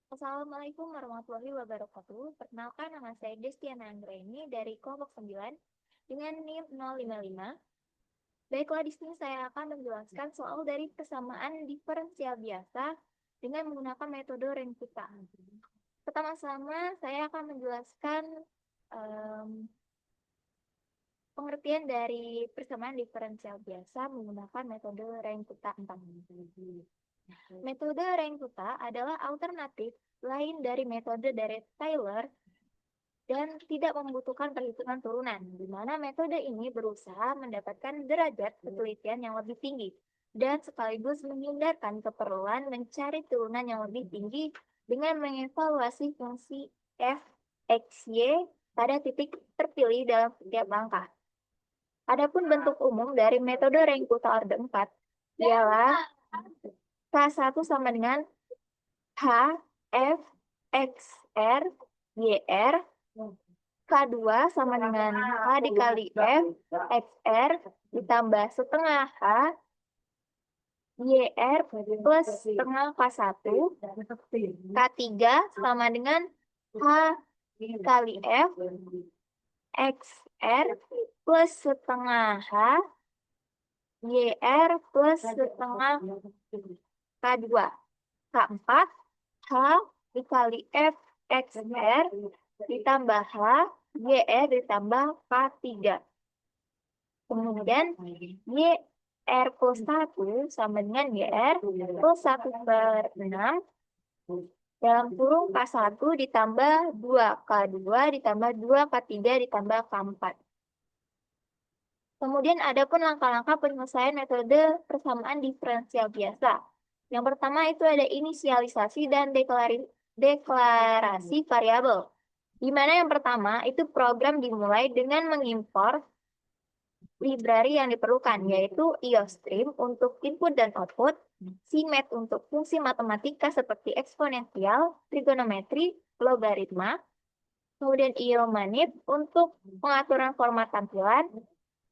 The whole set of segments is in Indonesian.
Assalamualaikum warahmatullahi wabarakatuh. Perkenalkan, nama saya Destiana Anggraini dari kelompok 9 dengan NIM 055. Baiklah, di sini saya akan menjelaskan soal dari persamaan diferensial biasa dengan menggunakan metode Renkuta. Pertama-tama, saya akan menjelaskan pengertian dari persamaan diferensial biasa menggunakan metode Renkuta 4. Metode Renkuta adalah alternatif lain dari metode dari Taylor dan tidak membutuhkan perhitungan turunan, di mana metode ini berusaha mendapatkan derajat ketelitian yang lebih tinggi dan sekaligus menghindarkan keperluan mencari turunan yang lebih tinggi dengan mengevaluasi fungsi f, x, y pada titik terpilih dalam setiap langkah. Adapun bentuk umum dari metode Renkuta orde 4 ialah K1 sama dengan H, F, X, R, Y, R. K2 sama dengan H dikali F, X, R ditambah setengah H, Y, R plus setengah K1. K3 sama dengan H dikali F, X, R plus setengah H, Y, R plus setengah K2. K4, H dikali F, X, R ditambah H, Y, R ditambah K3. Kemudian Y, R plus 1 sama dengan Y, R plus 1/6 dalam kurung K1 ditambah 2, K2 ditambah 2, K3 ditambah K4. Kemudian ada pun langkah-langkah penyelesaian metode persamaan diferensial biasa. Yang pertama itu ada inisialisasi dan deklarasi variabel. Di mana yang pertama itu program dimulai dengan mengimpor library yang diperlukan, yaitu IOStream untuk input dan output, CMath untuk fungsi matematika seperti eksponensial, trigonometri, logaritma, kemudian IOManip untuk pengaturan format tampilan,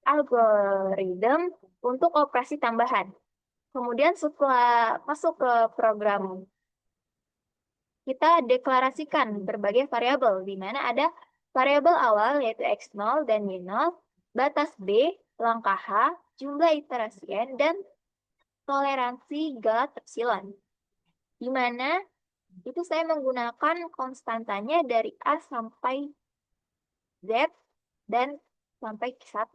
algoritma untuk operasi tambahan. Kemudian setelah masuk ke program, kita deklarasikan berbagai variabel, di mana ada variabel awal yaitu X0 dan Y0, batas B, langkah H, jumlah iterasi N, dan toleransi galat epsilon. Di mana itu saya menggunakan konstantanya dari A sampai Z dan sampai Q1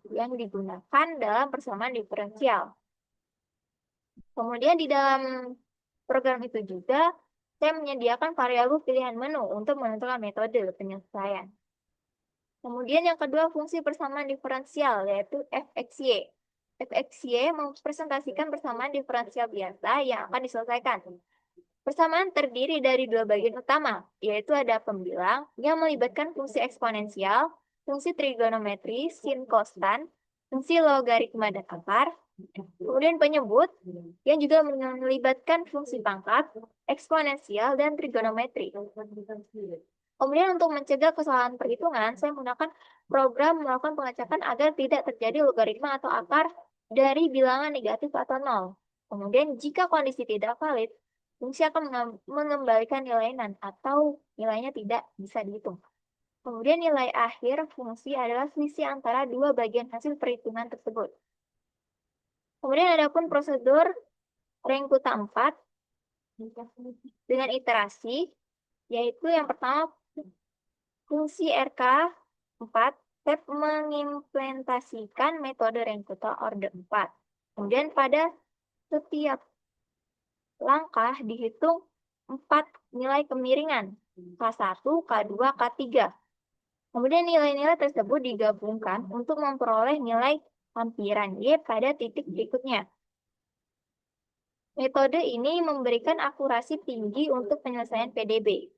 yang digunakan dalam persamaan diferensial. Kemudian di dalam program itu juga saya menyediakan variabel pilihan menu untuk menentukan metode penyelesaian. Kemudian yang kedua fungsi persamaan diferensial yaitu fxy. Fxy mempresentasikan persamaan diferensial biasa yang akan diselesaikan. Persamaan terdiri dari dua bagian utama, yaitu ada pembilang yang melibatkan fungsi eksponensial, fungsi trigonometri, sin kostan, fungsi logaritma dan akar, kemudian penyebut yang juga melibatkan fungsi pangkat, eksponensial, dan trigonometri. Kemudian untuk mencegah kesalahan perhitungan, saya menggunakan program melakukan pengecekan agar tidak terjadi logaritma atau akar dari bilangan negatif atau nol. Kemudian jika kondisi tidak valid, fungsi akan mengembalikan nilai nan atau nilainya tidak bisa dihitung. Kemudian nilai akhir fungsi adalah selisih antara dua bagian hasil perhitungan tersebut. Kemudian ada pun prosedur Renkuta 4 dengan iterasi, yaitu yang pertama fungsi RK 4 step mengimplementasikan metode Renkuta orde 4. Kemudian pada setiap langkah dihitung 4 nilai kemiringan, K1, K2, K3. Kemudian nilai-nilai tersebut digabungkan untuk memperoleh nilai hampiran Y pada titik berikutnya. Metode ini memberikan akurasi tinggi untuk penyelesaian PDB.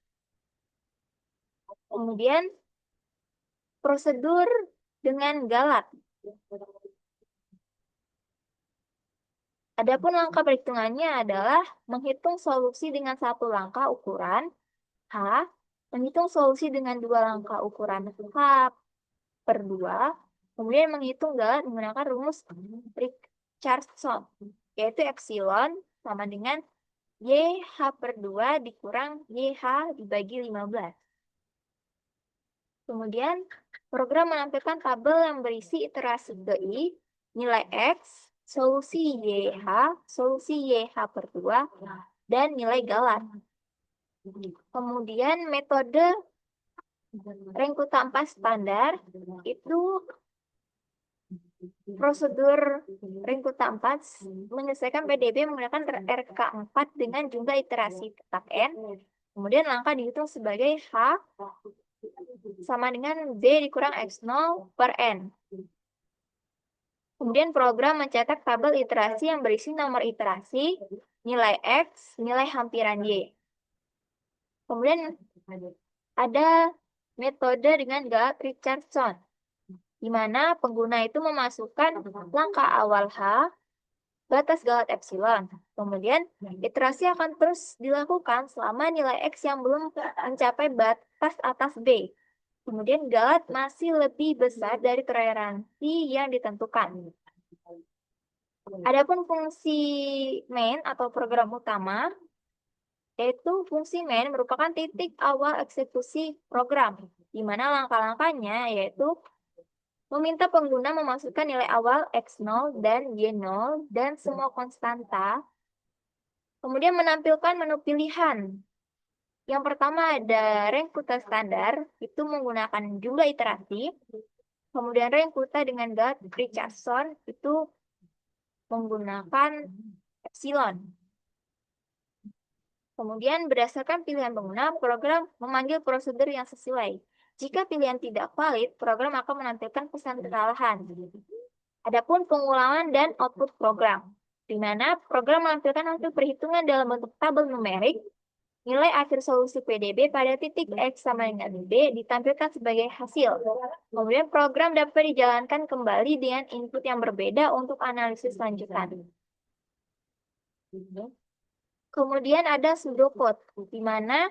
Kemudian prosedur dengan galat. Adapun langkah perhitungannya adalah menghitung solusi dengan satu langkah ukuran H, menghitung solusi dengan dua langkah ukuran H/2, kemudian menghitung galat menggunakan rumus Richardson, yaitu epsilon sama dengan YH per 2 dikurang YH dibagi 15. Kemudian, program menampilkan tabel yang berisi iterasi GI, nilai X, solusi YH, solusi YH per 2, dan nilai galat. Kemudian, metode Rengkuta 4 standar itu prosedur Rengkuta 4 menyelesaikan PDB menggunakan RK4 dengan jumlah iterasi tetap N. Kemudian langkah dihitung sebagai H sama dengan B dikurang X0 per N. Kemudian program mencetak tabel iterasi yang berisi nomor iterasi, nilai X, nilai hampiran Y. Kemudian ada metode dengan galat Richardson, di mana pengguna itu memasukkan langkah awal H, batas galat epsilon. Kemudian iterasi akan terus dilakukan selama nilai X yang belum mencapai batas atas B. Kemudian galat masih lebih besar dari toleransi yang ditentukan. Adapun fungsi main atau program utama, yaitu fungsi main merupakan titik awal eksekusi program, di mana langkah-langkahnya yaitu meminta pengguna memasukkan nilai awal X0 dan Y0 dan semua konstanta, kemudian menampilkan menu pilihan. Yang pertama ada Rengkuta standar, itu menggunakan jumlah iterasi. Kemudian Rengkuta dengan galat Richardson, itu menggunakan epsilon. Kemudian berdasarkan pilihan pengguna, program memanggil prosedur yang sesuai. Jika pilihan tidak valid, program akan menampilkan pesan kesalahan. Adapun pengulangan dan output program, di mana program menampilkan hasil perhitungan dalam bentuk tabel numerik. Nilai akhir solusi PDB pada titik X sama dengan B ditampilkan sebagai hasil. Kemudian program dapat dijalankan kembali dengan input yang berbeda untuk analisis lanjutan. Kemudian ada pseudocode, di mana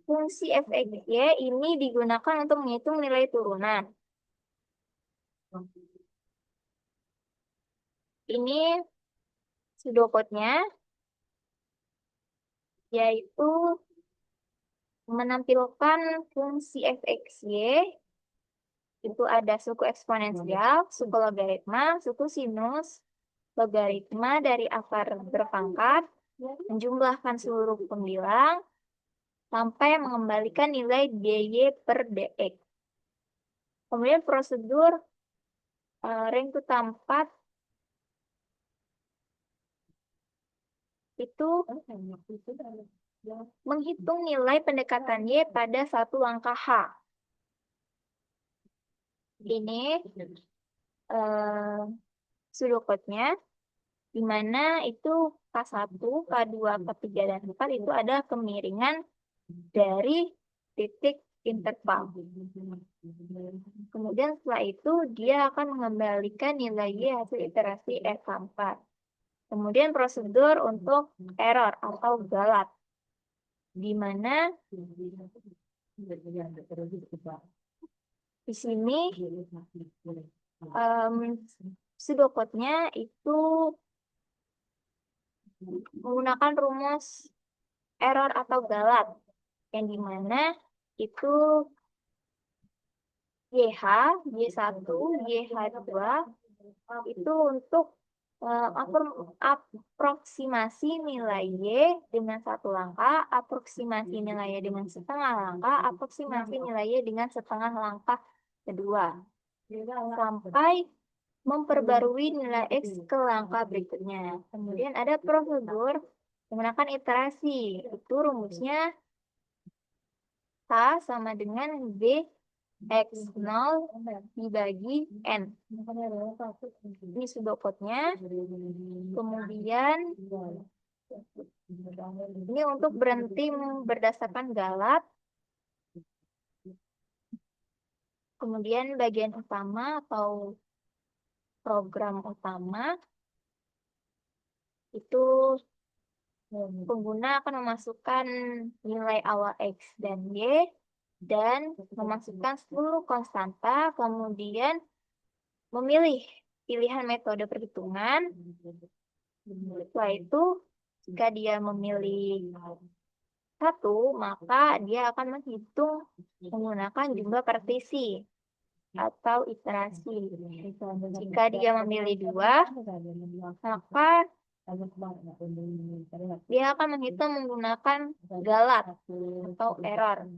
fungsi fxy ini digunakan untuk menghitung nilai turunan. Ini pseudocode-nya, yaitu menampilkan fungsi fxy, itu ada suku eksponensial, suku logaritma, suku sinus, logaritma dari akar berpangkat, menjumlahkan seluruh pembilang, sampai mengembalikan nilai dy per dx. Kemudian prosedur Rengkuta 4 itu menghitung nilai pendekatan Y pada satu langkah H. Ini pseudocode-nya, di mana itu K1, K2, K3, dan K4 itu ada kemiringan dari titik interval. Kemudian setelah itu dia akan mengembalikan nilai Y hasil iterasi F4. Kemudian prosedur untuk error atau galat, di mana di sini pseudocode-nya itu menggunakan rumus error atau galat, yang dimana itu YH, Y1, YH2 itu untuk aproksimasi nilai Y dengan satu langkah, aproksimasi nilai Y dengan setengah langkah, aproksimasi nilai Y dengan setengah langkah kedua, sampai memperbarui nilai X ke langkah berikutnya. Kemudian ada prosedur menggunakan iterasi, itu rumusnya K sama dengan B X0 dibagi N. Ini pseudocode-nya. Kemudian ini untuk berhenti berdasarkan galat. Kemudian bagian utama atau program utama itu pengguna akan memasukkan nilai awal X dan Y dan memasukkan seluruh konstanta, kemudian memilih pilihan metode perhitungan, Setelah itu, jika dia memilih satu, maka dia akan menghitung menggunakan jumlah partisi atau iterasi. Jika dia memilih dua, maka dia akan menghitung menggunakan galat atau error.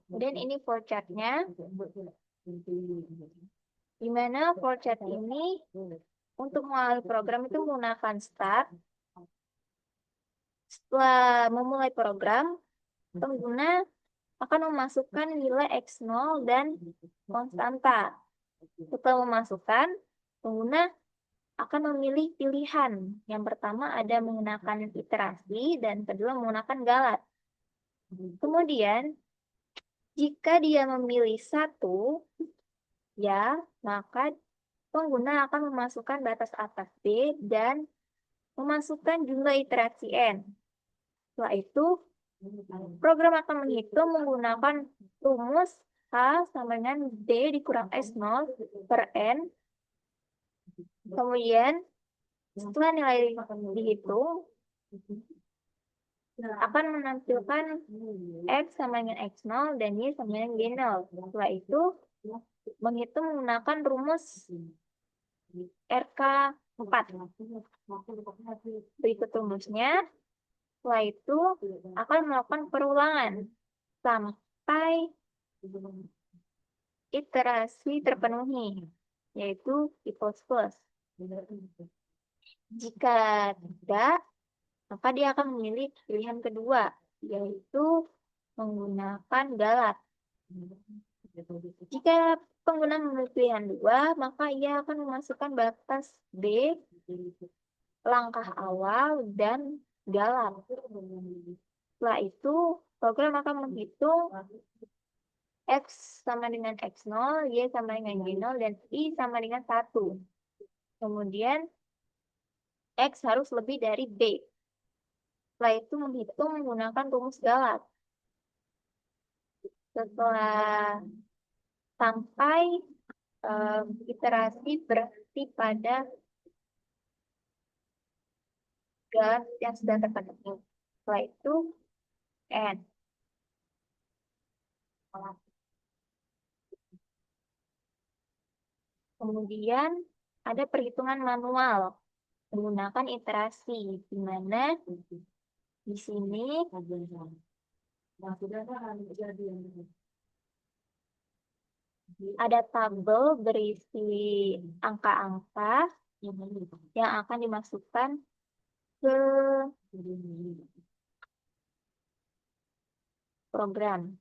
Kemudian ini flowchart-nya, di mana flowchart ini untuk mengawali program itu menggunakan start. Setelah memulai program, pengguna akan memasukkan nilai X0 dan konstanta. Setelah memasukkan, pengguna akan memilih pilihan. Yang pertama ada menggunakan iterasi dan kedua menggunakan galat. Kemudian, jika dia memilih satu, ya, maka pengguna akan memasukkan batas atas B dan memasukkan jumlah iterasi N. Setelah itu, program akan menghitung menggunakan rumus H sama dengan D dikurang S0 per N. Kemudian, setelah nilai dihitung, akan menampilkan X sama dengan X0 dan Y sama dengan Y0. Setelah itu, menghitung menggunakan rumus RK4. Berikut rumusnya. Setelah itu, akan melakukan perulangan sampai iterasi terpenuhi, yaitu equals plus. Jika tidak, maka dia akan memilih pilihan kedua, yaitu menggunakan galat. Jika pengguna memilih pilihan dua, maka ia akan memasukkan batas B, langkah awal, dan galat. Setelah itu, program akan menghitung X sama dengan X0, Y sama dengan Y0, dan I sama dengan 1. Kemudian, X harus lebih dari B. Setelah itu menghitung menggunakan rumus galat. Setelah sampai iterasi berhenti pada galat yang sudah terpenuhi. Setelah itu N. Kemudian ada perhitungan manual menggunakan iterasi, di mana di sini ada tabel berisi angka-angka yang akan dimasukkan ke program.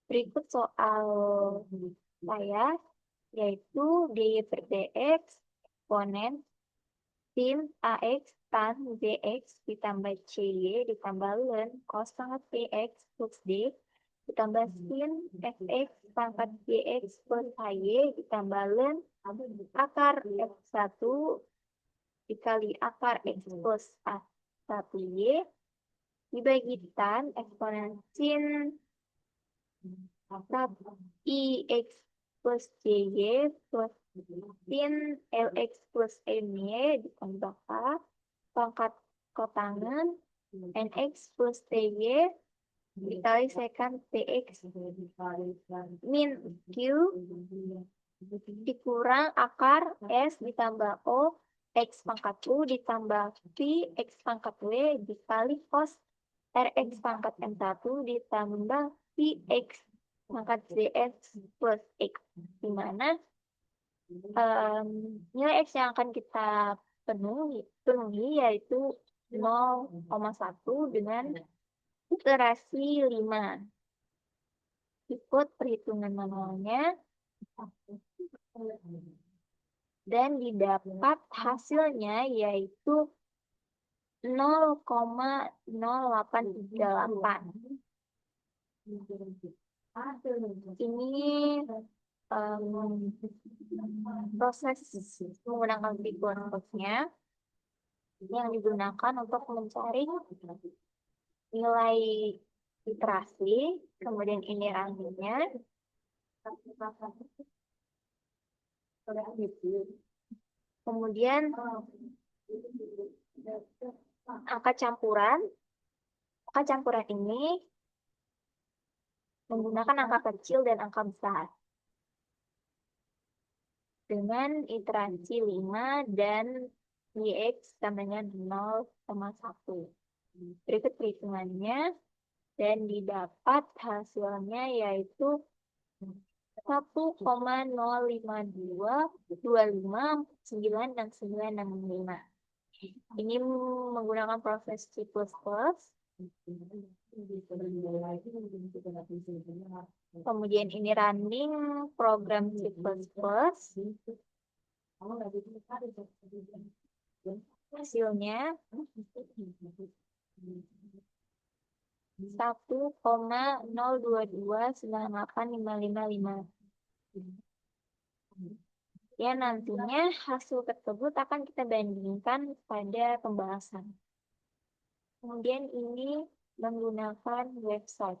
Berikut soal saya, yaitu dy per dx, eksponen sin AX tan DX ditambah CY ditambah ln cos pangkat PX plus D ditambah sin FX pangkat DX plus HY ditambah ln akar X1 dikali akar X plus A1Y dibagi tan eksponen sin IX plus CY plus sin LX plus MY ditambah K pangkat kotangan NX plus TY dikali sekant TX min Q dikurang akar S ditambah O X pangkat U ditambah V X pangkat W dikali cos RX pangkat M1 ditambah VX pangkat ZX plus X, di mana nilai X yang akan kita penuhi yaitu 0,1 dengan iterasi 5. Ikut perhitungan manualnya dan didapat hasilnya yaitu 0,0838. Ini proses menggunakan Fibonacci-nya yang digunakan untuk mencari nilai iterasi, kemudian ini rantingnya, Kemudian angka campuran. Angka campuran ini menggunakan angka kecil dan angka besar. Dengan iterasi 5 dan X samanya 0,1. Berikut perhitungannya dan didapat hasilnya yaitu 1,05225,965. Ini menggunakan proses C++. Kemudian ini running program C++. Hasilnya 1,022985555. Ya, nantinya hasil tersebut akan kita bandingkan pada pembahasan. Kemudian ini menggunakan website.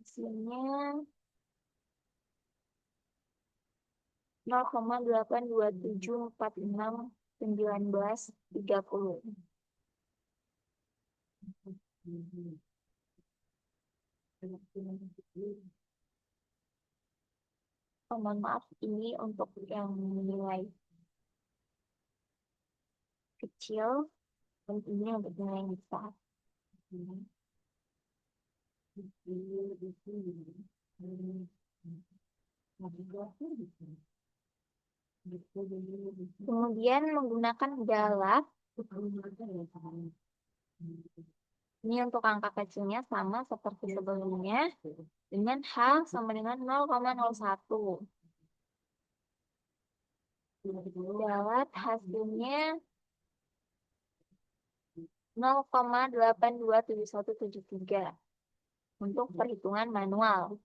Hasilnya 0,827461930. Oh, mohon maaf, ini untuk yang nilai kecil dan ini untuk nilai yang besar. Kemudian menggunakan galak. Ini untuk angka kecilnya sama seperti sebelumnya dengan H sama dengan 0,01. Galak hasilnya 0,827173 untuk perhitungan manual.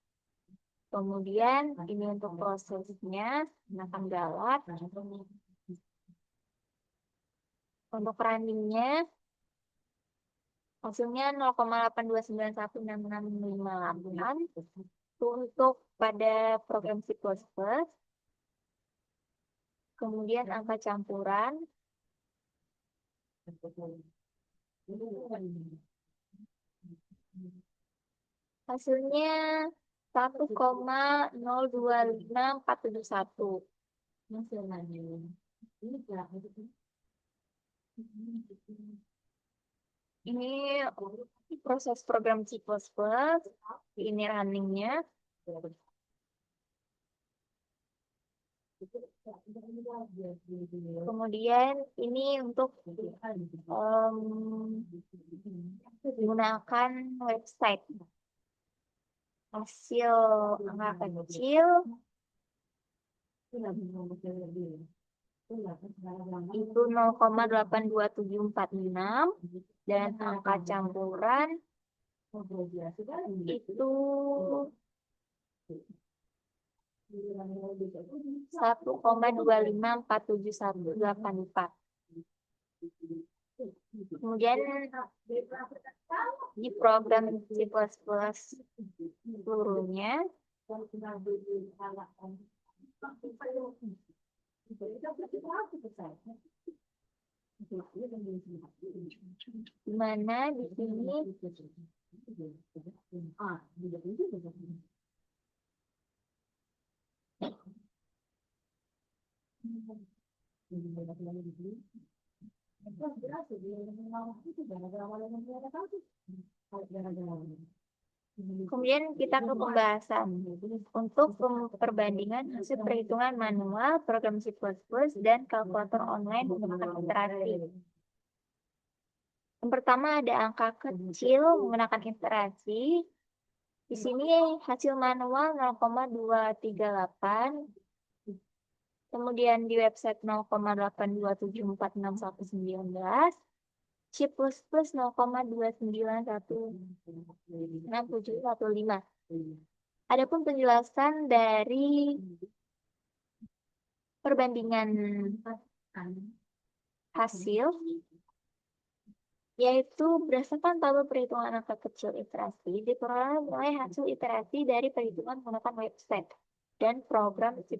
Kemudian ini untuk prosesnya gunakan galak. Untuk runningnya hasilnya 0,8291665 untuk pada program C++. Kemudian angka campuran hasilnya 1,025471. Ini proses program C++. Ini runningnya. Kemudian ini untuk menggunakan website. Hasil angka kecil itu 0,82746 dan angka campuran itu 1,25478184. Kemudian di program C++ seluruhnya di mana di sini kemudian kita ke pembahasan untuk perbandingan hasil perhitungan manual, program C++, dan kalkulator online menggunakan iterasi. Yang pertama ada angka kecil menggunakan iterasi. Di sini hasil manual 0,238. Kemudian di website 0,827461119. C++ 0,2916715. Adapun penjelasan dari perbandingan hasil yaitu berdasarkan tabel perhitungan angka kecil iterasi, diperoleh nilai hasil iterasi dari perhitungan menggunakan website dan program C++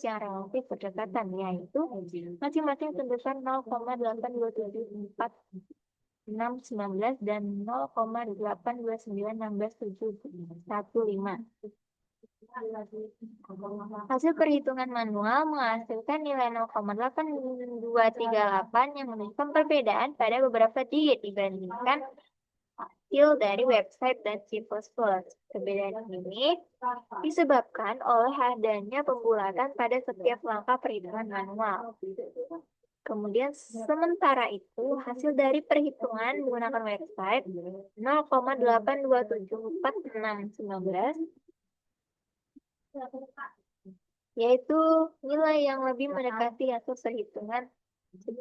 yang relatif berdekatan, yaitu masing-masing sebesar 0,8274619 dan 0,829161715. Hasil perhitungan manual menghasilkan nilai 0,8238 yang menunjukkan perbedaan pada beberapa digit dibandingkan hasil dari website dan C++. Perbedaan ini disebabkan oleh adanya pembulatan pada setiap langkah perhitungan manual. Kemudian sementara itu hasil dari perhitungan menggunakan website 0,8274619 yaitu nilai yang lebih mendekati hasil perhitungan C++.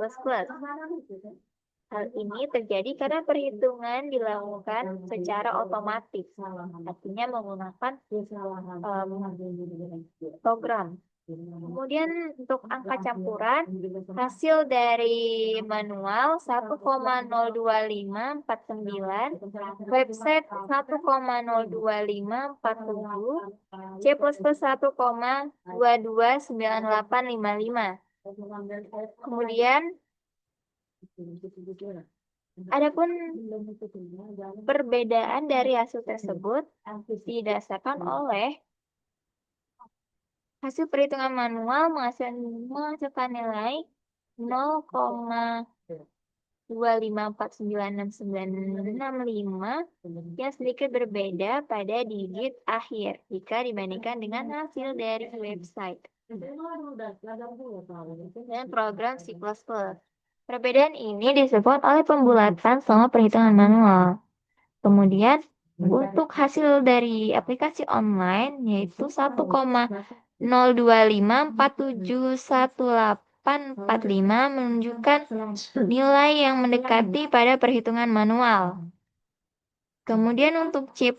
Hal ini terjadi karena perhitungan dilakukan secara otomatis, artinya menggunakan program. Kemudian untuk angka campuran, hasil dari manual 1,02549, website 1,02547, C++ 1,229855. Kemudian adapun perbedaan dari hasil tersebut didasarkan oleh hasil perhitungan manual menghasilkan nilai 0,2549695 yang sedikit berbeda pada digit akhir jika dibandingkan dengan hasil dari website dan program C++. Perbedaan ini disebut oleh pembulatan selama perhitungan manual. Kemudian untuk hasil dari aplikasi online yaitu 1,025471845 menunjukkan nilai yang mendekati pada perhitungan manual. Kemudian untuk C++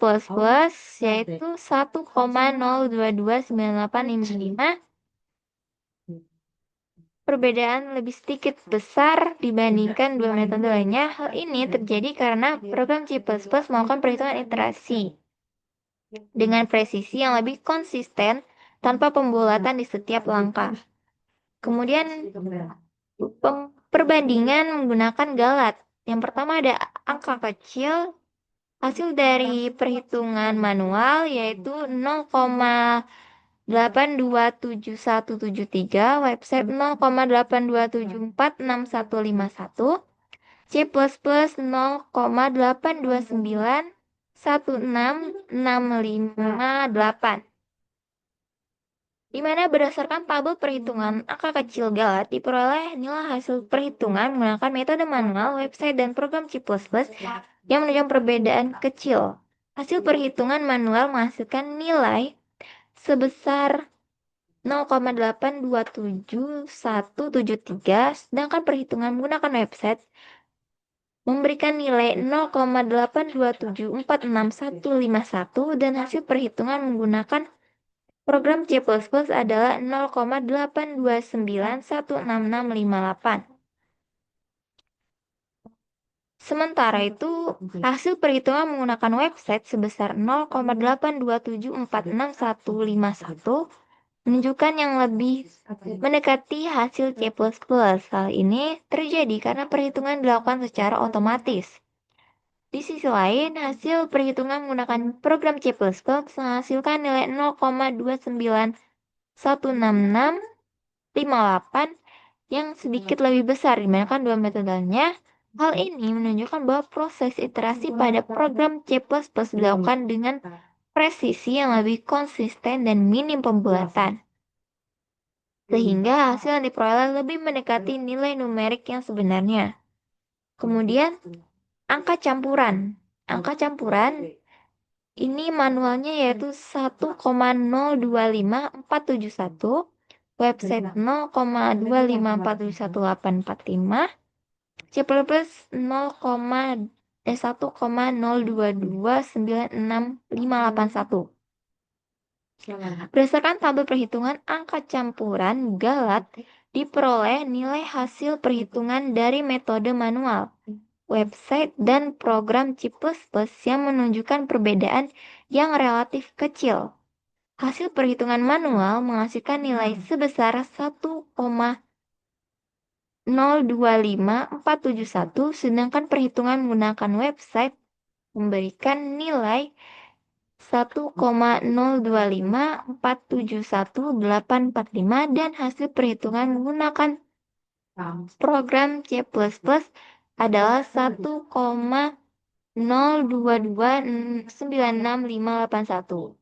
yaitu 1,0229855, perbedaan lebih sedikit besar dibandingkan dua metode lainnya. Hal ini terjadi karena program C++ melakukan perhitungan iterasi dengan presisi yang lebih konsisten tanpa pembulatan di setiap langkah. Kemudian perbandingan menggunakan galat. Yang pertama ada angka kecil. Hasil dari perhitungan manual yaitu 0,827173, website 0,8274651, C++ 0,829166558. Di mana berdasarkan tabel perhitungan angka kecil galat diperoleh nilai hasil perhitungan menggunakan metode manual, website, dan program C++ yang menunjukkan perbedaan kecil. Hasil perhitungan manual menghasilkan nilai sebesar 0,8277173, sedangkan perhitungan menggunakan website memberikan nilai 0,8274651 dan hasil perhitungan menggunakan program C++ adalah 0,829166558. Sementara itu, hasil perhitungan menggunakan website sebesar 0,827466151 menunjukkan yang lebih mendekati hasil C++. Hal ini terjadi karena perhitungan dilakukan secara otomatis. Di sisi lain, hasil perhitungan menggunakan program C++ menghasilkan nilai 0,2916658 yang sedikit lebih besar dibandingkan dua metodenya. Hal ini menunjukkan bahwa proses iterasi pada program C++ dilakukan dengan presisi yang lebih konsisten dan minim pembulatan, sehingga hasil yang diperoleh lebih mendekati nilai numerik yang sebenarnya. Kemudian, angka campuran. Angka campuran ini manualnya yaitu 1,025471, website 0,2541845, C++ 1,022966581. Berdasarkan tabel perhitungan angka campuran galat diperoleh nilai hasil perhitungan dari metode manual. website, dan program C++ yang menunjukkan perbedaan yang relatif kecil. Hasil perhitungan manual menghasilkan nilai sebesar 1,025471, sedangkan perhitungan menggunakan website memberikan nilai 1,025471,845, dan hasil perhitungan menggunakan program C++ adalah 1,02296581.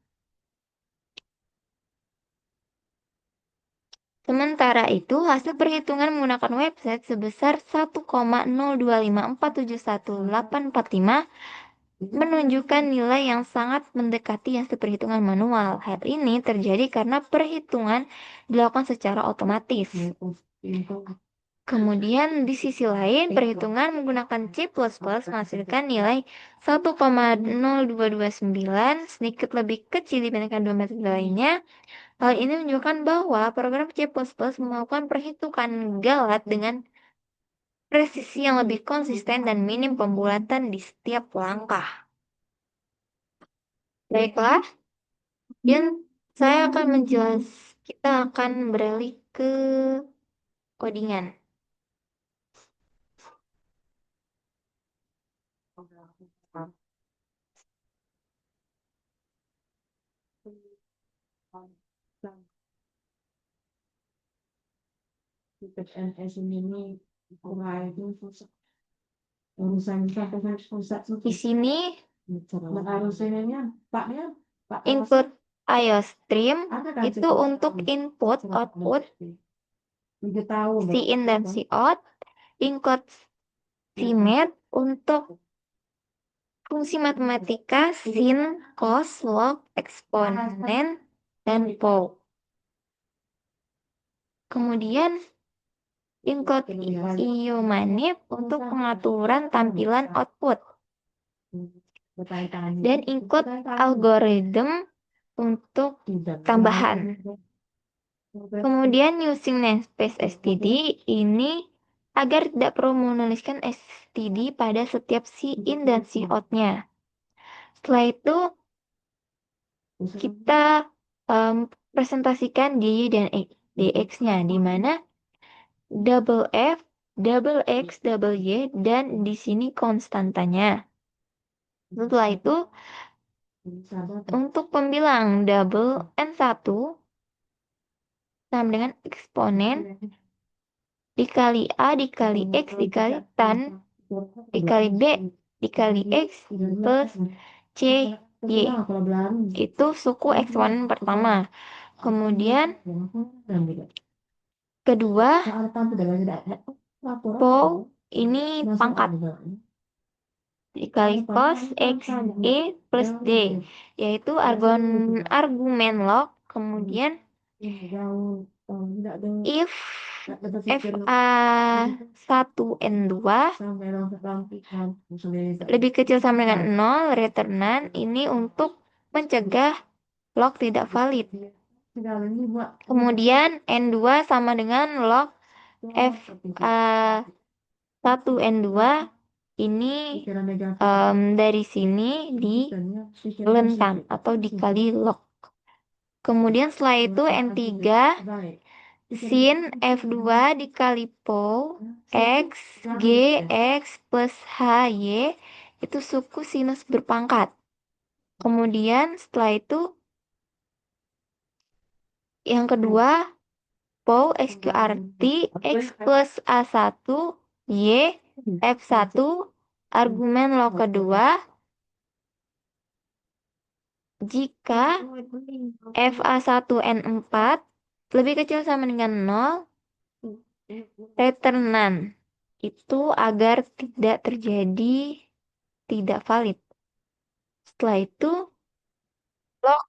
Sementara itu, hasil perhitungan menggunakan website sebesar 1,025471,845 menunjukkan nilai yang sangat mendekati hasil perhitungan manual. Hal ini terjadi karena perhitungan dilakukan secara otomatis. Kemudian di sisi lain, perhitungan menggunakan C++ menghasilkan nilai 1,0229, sedikit lebih kecil dibandingkan dua metode lainnya. Hal ini menunjukkan bahwa program C++ melakukan perhitungan galat dengan presisi yang lebih konsisten dan minim pembulatan di setiap langkah. Baiklah, dan saya akan kita akan beralih ke codingan. Di sini input IOStream itu untuk input, output, in dan out, include CMAT untuk fungsi matematika, sin, cos, log, eksponen, dan pow. Kemudian include iomanip untuk pengaturan tampilan output. Dan include algorithm untuk tambahan. Kemudian using namespace std ini agar tidak perlu menuliskan std pada setiap in dan out-nya. Setelah itu kita presentasikan dy dan dx-nya, di mana double f, double x, double y, dan di sini konstantanya. Setelah itu untuk pembilang double n1 sama dengan eksponen dikali A dikali X dikali tan dikali B dikali X plus C Y. Itu suku eksponen pertama. Kemudian kedua, pow ini pangkat dikali cos X E plus D, yaitu argumen log. Kemudian if FA1N2 lebih kecil sama dengan 0, returnan ini untuk mencegah log tidak valid. Kemudian N2 sama dengan log FA1N2 ini dari sini dilenkan atau dikali log. Kemudian setelah itu N3 sin F2 dikali pow X G X plus HY, itu suku sinus berpangkat. Kemudian setelah itu yang kedua pow SQRT X plus A1 Y F1 argumen log kedua jika FA1N4 lebih kecil sama dengan 0, returnan itu agar tidak terjadi tidak valid. Setelah itu log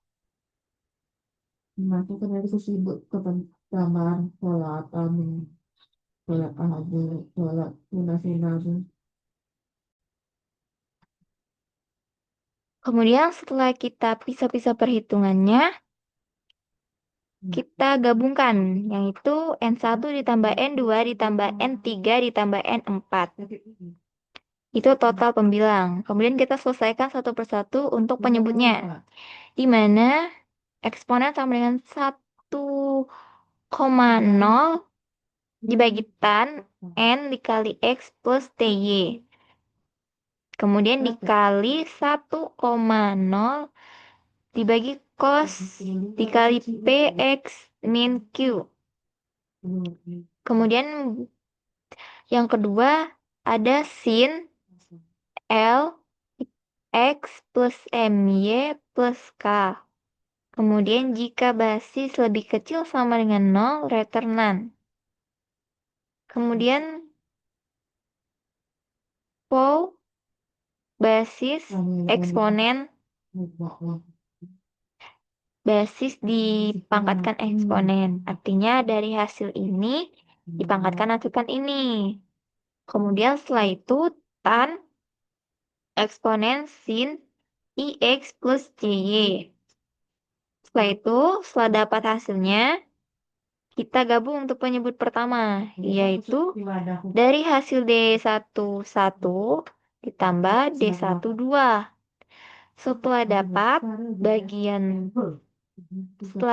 kemudian setelah kita pisah-pisah perhitungannya, kita gabungkan, yaitu N1 ditambah N2 ditambah N3 ditambah N4. Itu total pembilang. Kemudian kita selesaikan satu persatu untuk penyebutnya. Di mana eksponen sama dengan 1,0 dibagi tan N dikali X plus TY. Kemudian dikali 1,0 dibagi cos dikali PX min Q. Kemudian yang kedua ada sin L X plus MY plus K. Kemudian jika basis lebih kecil sama dengan 0, returnan. Kemudian pol basis eksponen basis dipangkatkan eksponen. Artinya dari hasil ini dipangkatkan hasilkan ini. Kemudian setelah itu tan eksponen sin IX plus CY. Setelah itu, setelah dapat hasilnya, kita gabung untuk penyebut pertama, yaitu dari hasil D11 ditambah D12. Setelah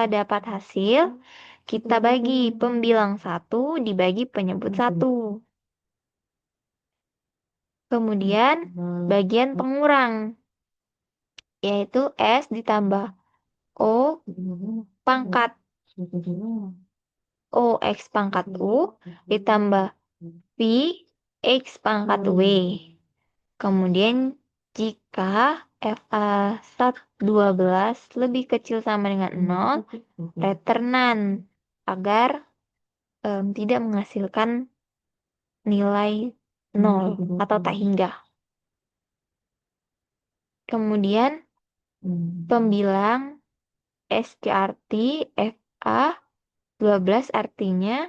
dapat hasil, kita bagi pembilang 1 dibagi penyebut 1. Kemudian bagian pengurang, yaitu S ditambah O pangkat O X pangkat U ditambah V X pangkat W. Kemudian jika FA 12 lebih kecil sama dengan 0, returnan agar tidak menghasilkan nilai 0 atau tak hingga. Kemudian pembilang SQRT FA 12 artinya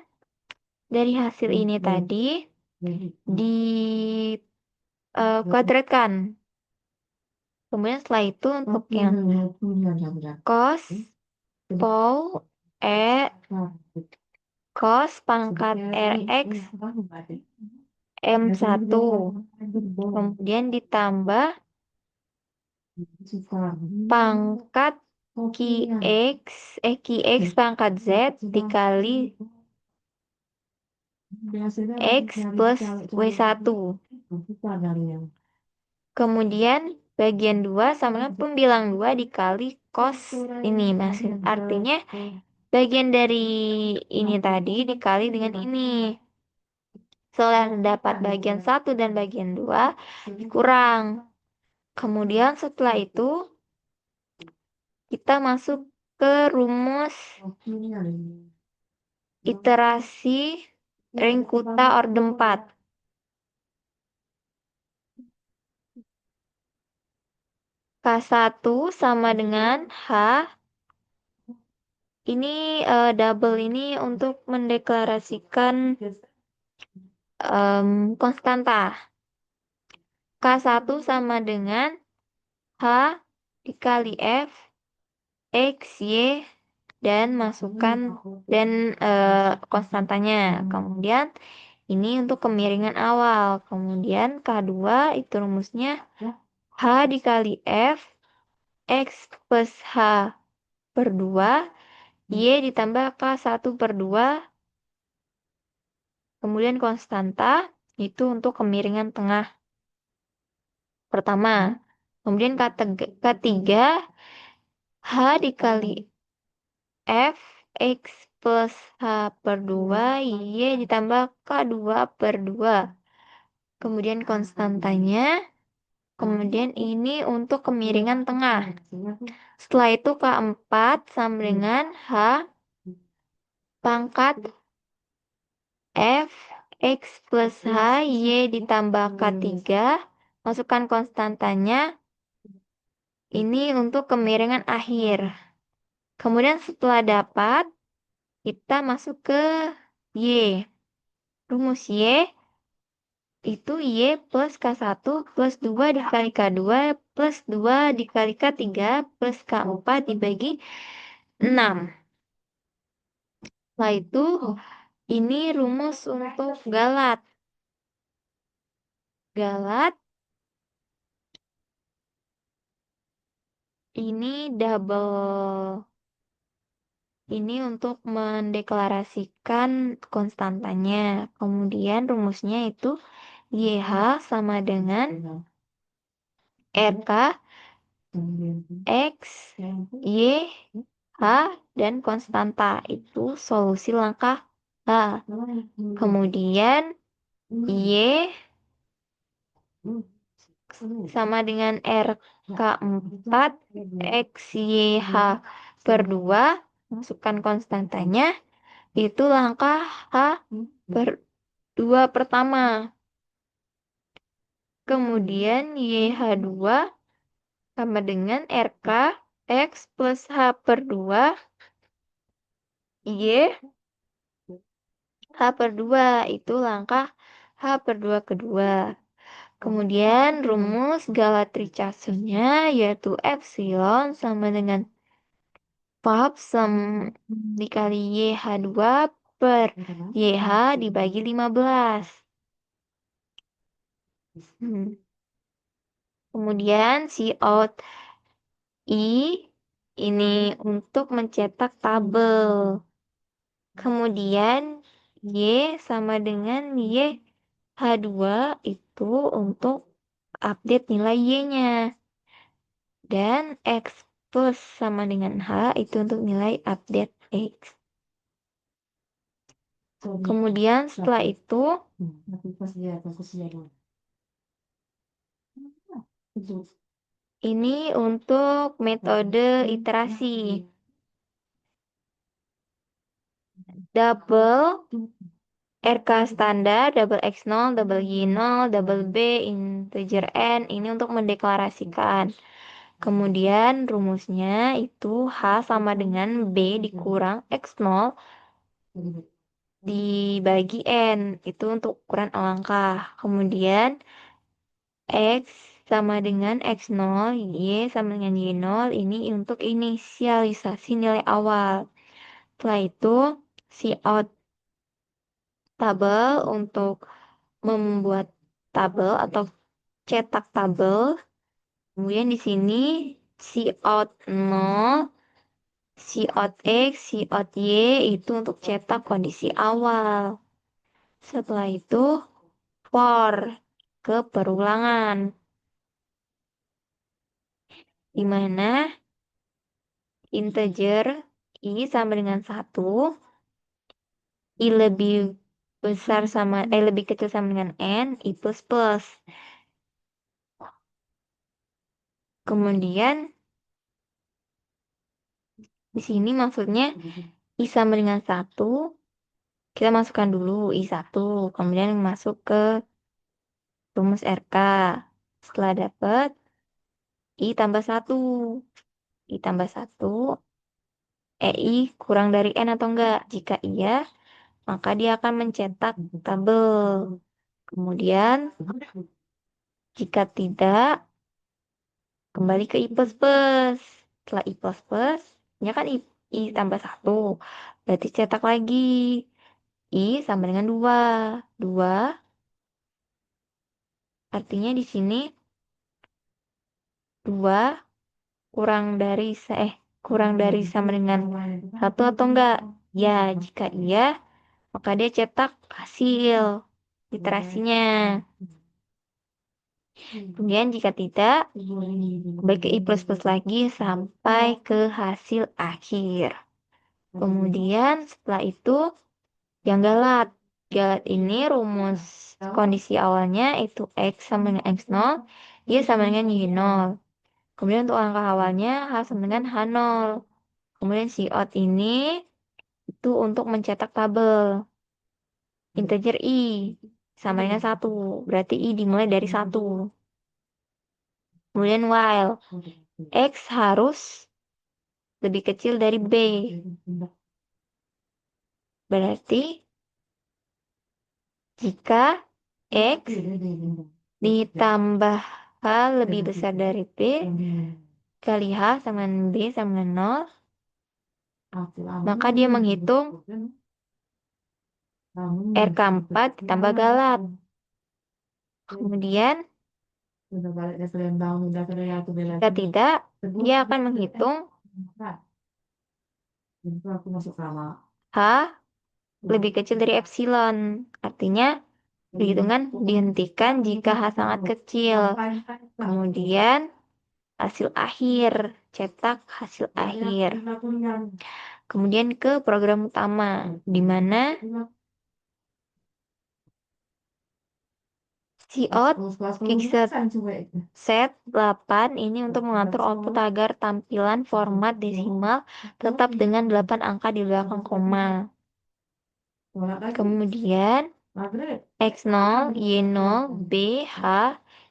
dari hasil ini tadi di kuadratkan. Kemudian setelah itu untuk yang cos pol cos pangkat RX M1. Kemudian ditambah pangkat QX pangkat Z dikali X plus W1. Kemudian bagian 2 sama dengan pembilang 2 dikali cos ini. Artinya bagian dari ini tadi dikali dengan ini. Setelah dapat bagian 1 dan bagian 2 dikurang. Kemudian setelah itu kita masuk ke rumus iterasi Ringkuta orde 4. K1 sama dengan H. Ini double ini untuk mendeklarasikan konstanta. K1 sama dengan H dikali F, X, Y, dan masukkan dan konstantanya. Kemudian ini untuk kemiringan awal. Kemudian K2 itu rumusnya H dikali F, X plus H per 2, Y ditambah K1 per 2, kemudian konstanta itu untuk kemiringan tengah pertama. Kemudian ketiga H dikali F X plus H per 2 Y ditambah K2 per 2. Kemudian konstantanya. Kemudian ini untuk kemiringan tengah. Setelah itu K4 sama dengan H pangkat F X plus H Y ditambah K3. Masukkan konstantanya. Ini untuk kemiringan akhir. Kemudian setelah dapat, kita masuk ke Y. Rumus Y itu Y plus K1 plus 2 dikali K2 plus 2 dikali K3 plus K4 dibagi 6. Setelah itu, ini rumus untuk galat. Galat Ini double. Ini untuk mendeklarasikan konstantanya. Kemudian rumusnya itu YH sama dengan RK X, Y, H, dan konstanta. Itu solusi langkah H. Kemudian Y sama dengan RK4 XYH per 2. Masukkan konstantanya. Itu langkah H per 2 pertama. Kemudian YH2 sama dengan RK X plus H per 2 Y H per 2 itu langkah H per 2 kedua. Kemudian rumus Gauss-Richardson-nya yaitu epsilon sama dengan pap dikali YH2 per YH dibagi 15. Kemudian Cout I ini untuk mencetak tabel. Kemudian Y sama dengan YH2 itu untuk update nilai Y-nya. Dan X plus sama dengan H itu untuk nilai update X. Kemudian setelah itu, ini untuk metode iterasi. Double RK standar, double X0, double Y0, double B, integer N. Ini untuk mendeklarasikan. Kemudian rumusnya itu H sama dengan B dikurang X0 dibagi N. Itu untuk ukuran alangkah. Kemudian X sama dengan X0, Y sama dengan Y0. Ini untuk inisialisasi nilai awal. Setelah itu, out tabel untuk membuat tabel atau cetak tabel. Kemudian di sini out 0, out X, out Y itu untuk cetak kondisi awal. Setelah itu for ke perulangan. Di mana integer I sama dengan 1, I lebih besar sama lebih kecil sama dengan N, I plus plus. Kemudian di sini maksudnya I sama dengan 1, kita masukkan dulu I1, kemudian masuk ke rumus RK. Setelah dapat I tambah 1. I tambah 1, I kurang dari N atau enggak? Jika iya, maka dia akan mencetak tabel. Kemudian, jika tidak, kembali ke I plus plus. Setelah I plus plus, ini kan I tambah 1. Berarti cetak lagi. I sama dengan 2. 2 artinya di sini 2 kurang dari sama dengan 1 atau enggak? Ya, jika iya, maka dia cetak hasil literasinya. Kemudian jika tidak, kembali ke I plus plus lagi sampai ke hasil akhir. Kemudian setelah itu yang galat. Galat ini rumus kondisi awalnya itu X sama dengan X0, Y sama dengan Y0. Kemudian untuk angka awalnya H sama dengan H0. Kemudian out ini itu untuk mencetak tabel. Integer I sama dengan 1. Berarti I dimulai dari 1. Kemudian while X harus lebih kecil dari B. Berarti jika X ditambah H lebih besar dari B, kali H sama dengan B sama dengan 0, maka dia menghitung RK4 ditambah galat. Kemudian Jika tidak, dia akan menghitung H lebih kecil dari epsilon. Artinya, perhitungan dihentikan jika H sangat kecil. Kemudian, hasil akhir, cetak hasil akhir. Kemudian ke program utama, di mana Cout fixed set 8 ini untuk mengatur output agar tampilan format desimal tetap dengan 8 angka di belakang koma. Kemudian X0, Y0, B, H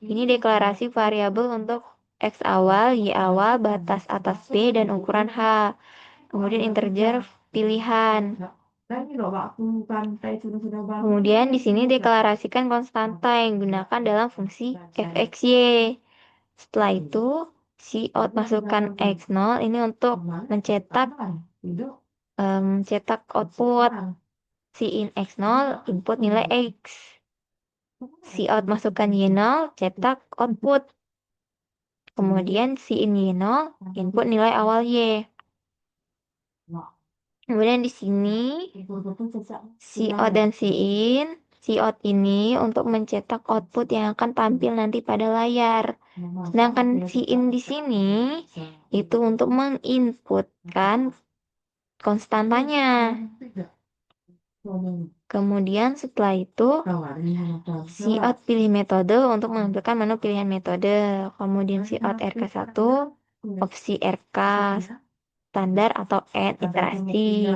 ini deklarasi variabel untuk X awal, Y awal, batas atas B, dan ukuran H. Kemudian integer pilihan. Kemudian di sini deklarasikan konstanta yang digunakan dalam fungsi fxy. Setelah itu, Cout masukkan X0 ini untuk cetak output. In X0 input nilai X. Cout masukkan Y0 cetak output. Kemudian in Y0 input nilai awal Y. Kemudian di sini Cout dan Cout ini untuk mencetak output yang akan tampil nanti pada layar. Sedangkan in di sini itu untuk menginputkan konstantanya. Kemudian setelah itu Cout pilih metode untuk menampilkan menu pilihan metode. Kemudian Cout RK1 opsi RK standar atau N iterasi.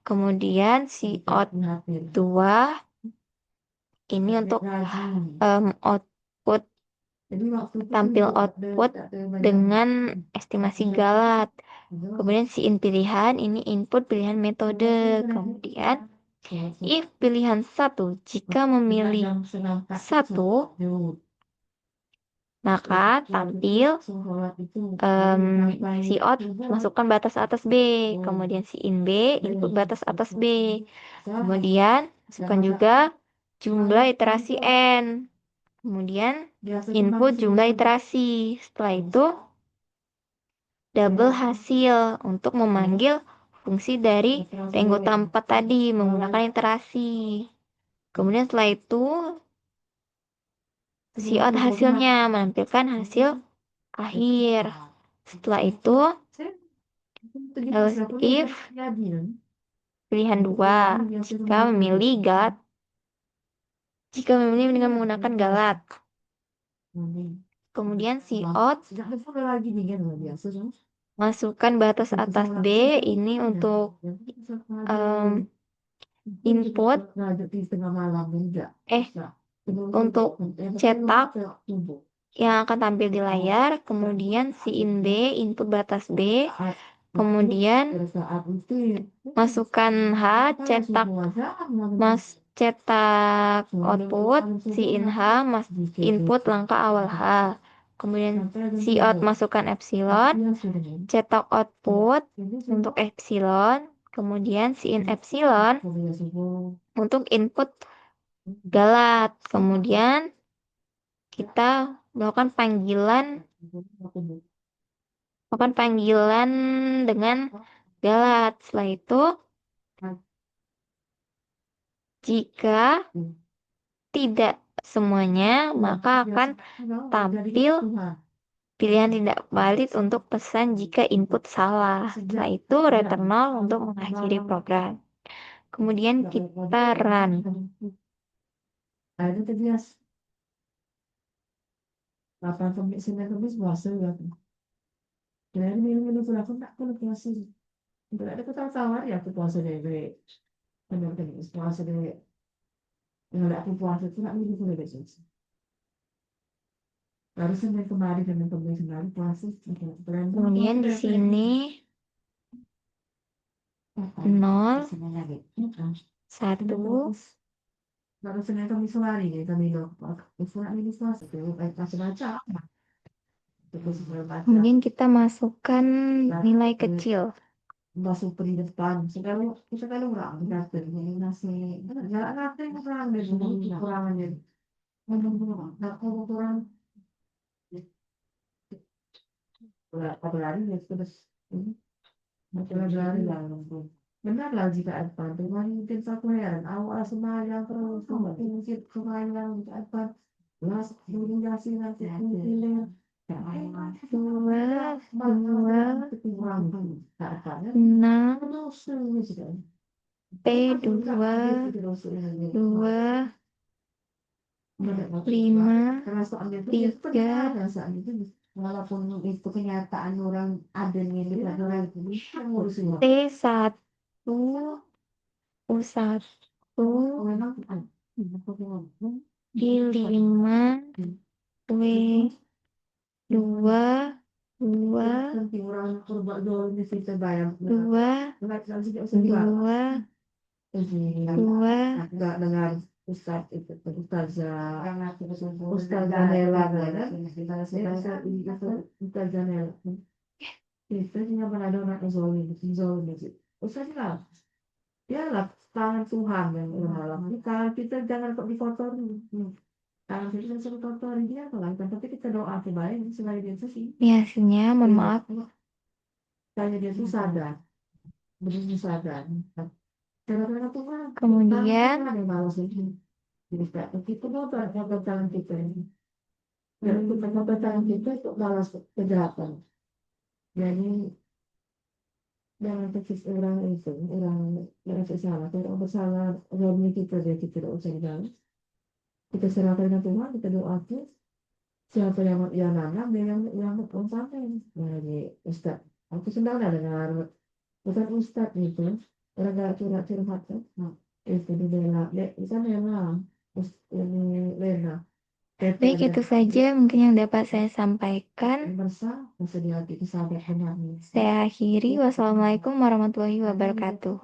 Kemudian Cout 2 ini untuk output tampil output dengan estimasi galat. Kemudian in pilihan ini input pilihan metode. Kemudian if pilihan 1 jika memilih 1 maka tampil Cout masukkan batas atas B. Kemudian in B input batas atas B. Kemudian masukkan juga jumlah iterasi N. Kemudian input jumlah iterasi. Setelah itu double hasil untuk memanggil fungsi dari anggota 4 tadi menggunakan iterasi. Kemudian setelah itu Cout hasilnya menampilkan hasil akhir. Setelah itu else if pilihan 2 jika memilih galat dengan menggunakan galat. Kemudian Cout masukkan batas atas B ini untuk input untuk cetak yang akan tampil di layar. Kemudian in B input batas B. Kemudian masukkan H cetak output in H input langkah awal H. Kemudian Cout masukkan epsilon cetak output untuk epsilon. Kemudian in epsilon untuk input galat. Kemudian kita melakukan panggilan dengan galat. Setelah itu jika tidak semuanya maka akan tampil pilihan tidak valid untuk pesan jika input salah. Setelah itu return 0 untuk mengakhiri program. Kemudian kita run. Kemudian di sini 0 1 kemudian kita masukkan nilai kecil. lari ya terus masalah lari lah. Benarlah jika apa dengan mungkin satu heran awal semayang terus mungkin semayang jika apa las durasi nanti hilir dua enam dua lima tiga walaupun itu kenyataan orang ada nih di orang T satu U1 di 5 W 2 2 2 nggak dengar Ustaz itu Ustazah Ustazah Nela Ustazah Nela itu hanya pernah ada orang zolim Ustazah dia lah tangan Tuhan yang malam kalau kita jangan kok dikotori tangan kita suruh kotori dia kalau tapi kita doa kembali supaya dia sih biasanya mohon maaf tanya dia tuh sadar benar sadar kemudian jadi kita mau tangan kita ini dan kita tangan kita untuk balas kejahatan jadi jangan kecil orang itu orang bersalah orang bersalah orang kita dia tidak usah dibalas kita serahkan ke Tuhan kita doakan siapa yang nanam dan yang sampai jadi Ustaz aku senang dengar bukan Ustaz itu orang gak curhat itu di bela bisa memang ini Lena. Baik, itu saja mungkin yang dapat saya sampaikan. Saya akhiri. Wassalamualaikum warahmatullahi wabarakatuh.